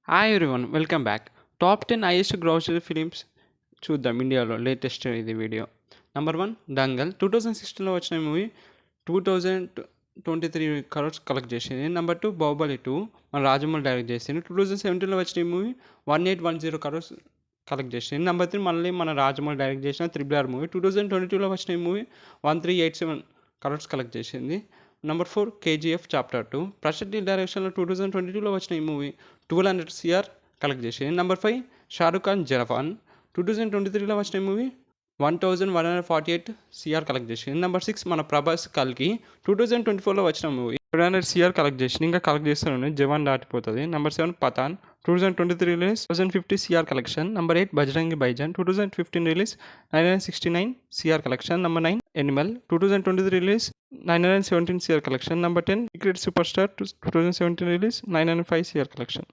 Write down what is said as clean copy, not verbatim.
Hi everyone welcome back. Top 10 highest grocery films చూద్దాం ఇండియాలో latest ఇది వీడియో. నెంబర్ 1 దంగల్ 2016లో వచ్చిన మూవీ 2023 crores కలెక్ట్ చేసింది. నెంబర్ 2 బాహుబలి 2 మన రాజమౌళి డైరెక్ట్ చేసింది. 2017లో వచ్చిన ఈ మూవీ 1810 crores కలెక్ట్ చేసింది. నెంబర్ 3 మళ్ళీ మన రాజమౌళి డైరెక్ట్ చేసిన RRR మూవీ 2022లో వచ్చిన ఈ మూవీ 1387 crores కలెక్ట్ చేసింది. నెంబర్ 4 కేజీఎఫ్ చాప్టర్ 2 ప్రశాంత్ నీల్ డైరెక్షన్లో 2022లో వచ్చిన ఈ మూవీ 1200 CR కలెక్ట్ చేసింది. నెంబర్ 5 షారుఖ్ ఖాన్ జవాన్ 2023లో వచ్చిన ఈ మూవీ 1148 CR కలెక్ట్ చేసింది. నెంబర్ 6 మన ప్రభాస్ కల్కి 2024లో వచ్చిన మూవీ 1200 CR కలెక్ట్ చేసింది. ఇంకా కలెక్ట్ చేస్తూనే జవాన్ దాటిపోతుంది. Number 7 Pathaan 2023 release 1050 CR collection. Number 8 Bajrangi Bhaijaan 2015 release 969 CR collection. Number 9 Animal 2023 release 917 CR collection. Number 10 Secret Superstar 2017 release 905 CR collection.